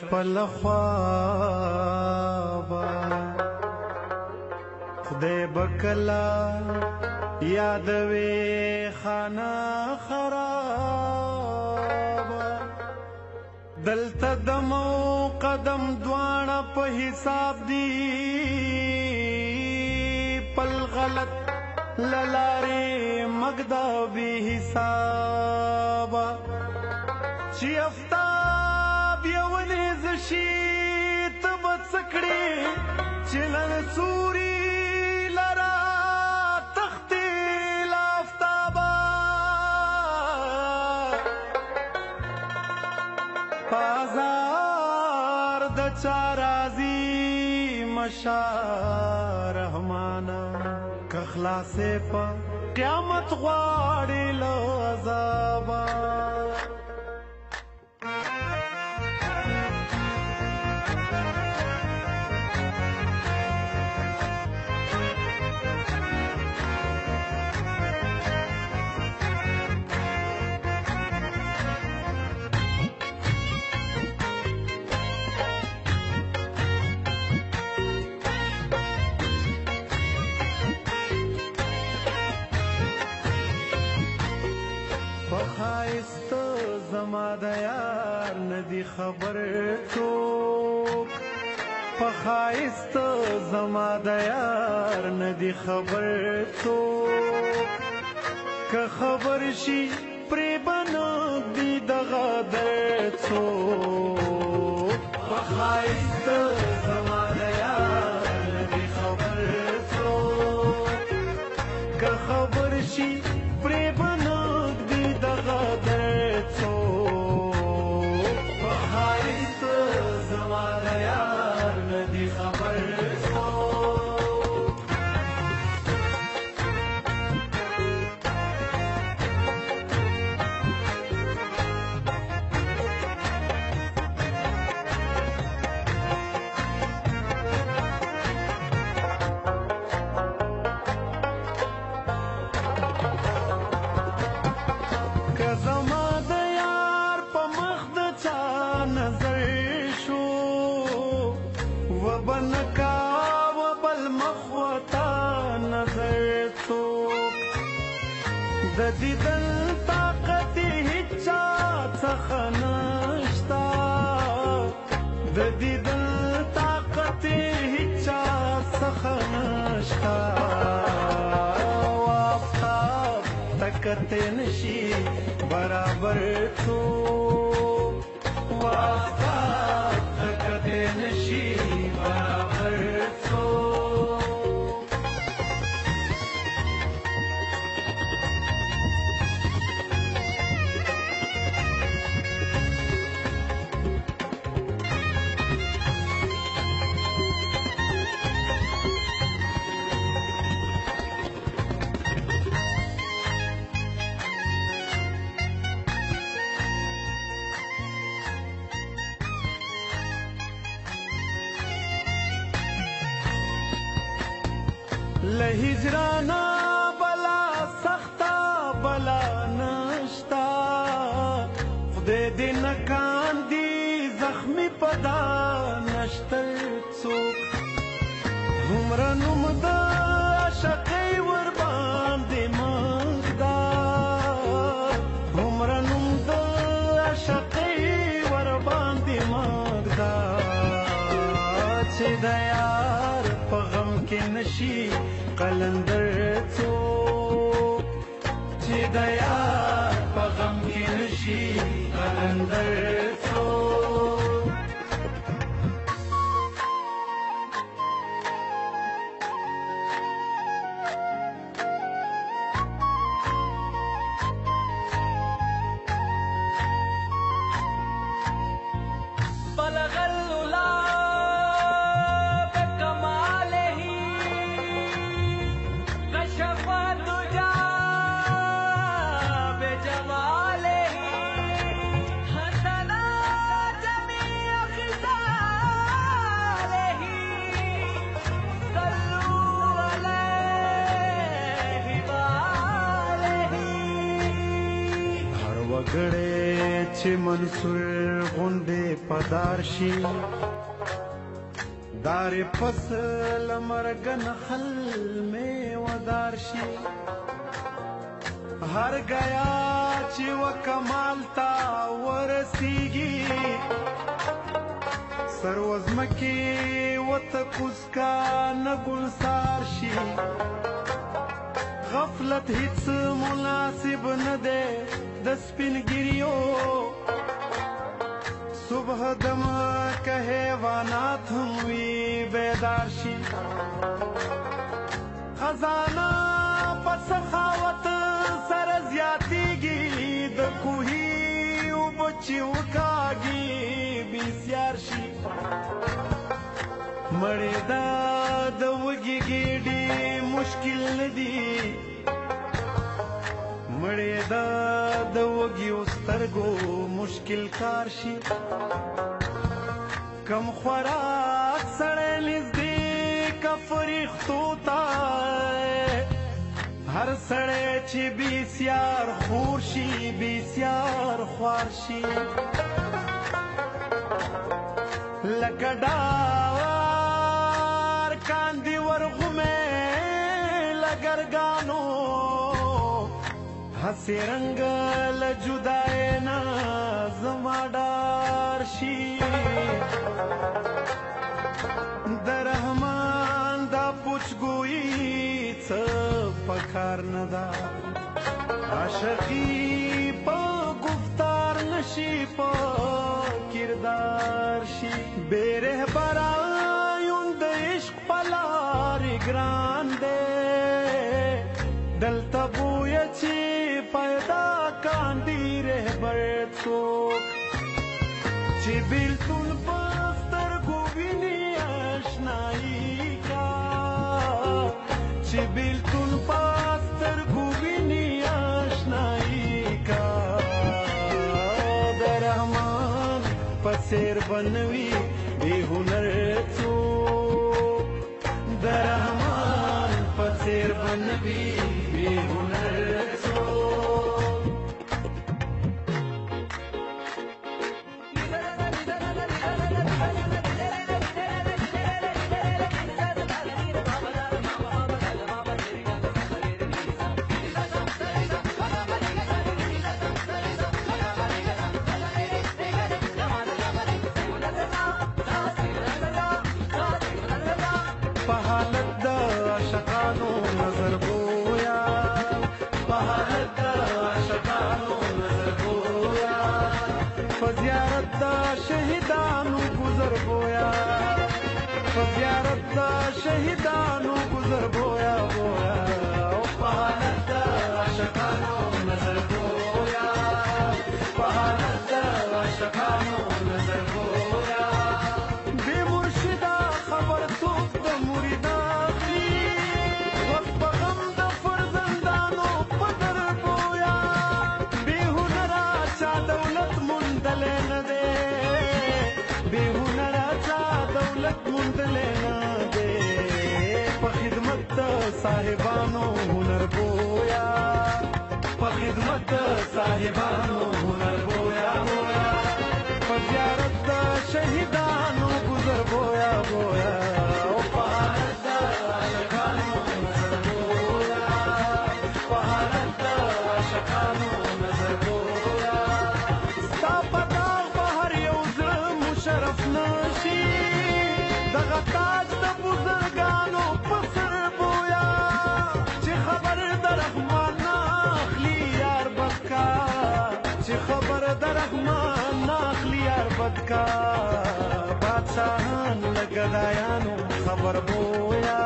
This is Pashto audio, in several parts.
شپه خوابه خدای به کله یادوي خانه خرابه دلته دم او قدم دواړه په حساب دي پل غلط للارې مګدا بې حسابه چې افتاب یو نیز شي ته به څه کړې چې لن سوري لرا تختې له افتابه بازار د چا راځي مشا رحمانه که خلاصې په قیامت غواړې له عذابه بخایست زما د یار ندی خبر څوک بخایست زما د یار ندی خبر څوک که خبر شي پرې بنږدي دغه در څوک بخایست زما د یار ندی خبر څوک که خبر شي پرې بنږدي دغه در څوک بخایست زما د یار ندی خبر څوک که زما د یار په مخ د چا نظر شو و به نه کاوه بل مخ ورته نظر څوک د دیدن طاقت یې هېچا څخه نشته د دیدن طاقت یې هېچا څخه نشته آفتاب ته کتې نشي برابر څوک آفتاب ته کتې نشي برابر څوک له هجرانا بلا سختا بلا نشتا خدای دې نه کاندي زخمي پدا نشتر څوک هومره نوم د عاشقۍ ور باندې مږدا هومره نوم د عاشقۍ ور باندې مږدا چې د یار په غم کې نشي قلندر څوک چې د یار په غم کې نشي قلندر څوک بلغ العلا بكماله كشف الدجى بجماله حسنا جميع خصاله صلوا عليه وآله هر وګړی چې منصور غوندې پدار شي دار فصل مرګ نخل میں ودار شي هر گیا چې و کمال تا ورسیږي سروزمکی و تکوز کا نگلسار شي غفلت هیڅ مناسب نه ده د سپینګریو صبح دم که حیوانات هم وي بیدار شي خزانه په سخاوت سره زیاتیږي د کوهي اوبه چې وکاږي بسیار شي مړېدا د وږي ګېډې مشکل نه دي مړېدا د وږیو سترګو مشکل کار شي کم خوراک سړی نږدې که فرښتو ته هر سړی چې بسیار خور شي بسیار خوار شي لکه ډار کاندي ورغومې لګرګانو هسې رنګ له جدای نه زما ډار شي د رحمان دا پوچګویي څه پکار نه ده عاشقي په گفتار نشي په کردار شي بې رهبره یون د عشق په لارې ګران دی دلته بویه چې پیدا کاندي رهبر څوک چې بیلتون په سترګو ویني اشنایي کا چې بیلتون په سترګو ویني اشنایي کا د رحمان په څېر بنوي بې هنر څوک د رحمان په څېر بنوي بې هنر شهیدانو گذر گویا فزیارت دا شهیدانو گذر گویا گویا او پهانت دا عاشقانو نظر گویا پهانت دا عاشقانو نظر گویا بی مرشدا خبر توب دا مریدا خلی وقت بغم دا فرزندانو پدر گویا بی هنرا چا دولت مندل نده په خدمت د صاحبانو هنر بویا په خدمت د صاحبانو هنر بویا بویا په زیارت د شهیدانو گذر بویا بویا او په حالت د عاشقانو نظر بویا په حالت د عاشقانو نظر بویا ستا په داغ به هر یو زړه مشرف نشي دغه تاج د بزرګانو په سر بویا چې خبر د رحمان ناخلی یار بدکا چې خبر د رحمان ناخلی یار بدکا بادشاهان له ګدایانو خبر بویا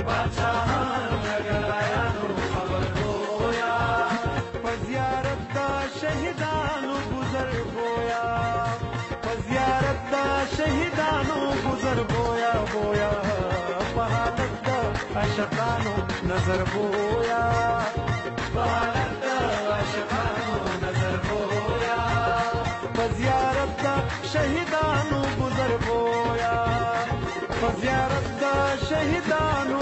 بادشاهان له ګدایانو خبر بویا په زیارت د شهیدانو گذر بویا په زیارت د شهیدانو گذر بویا بویا په حالت د عاشقانو نظر بویا په حالت د عاشقانو نظر بویا په زیارت د شهیدانو گذر بویا په زیارت د شهیدانو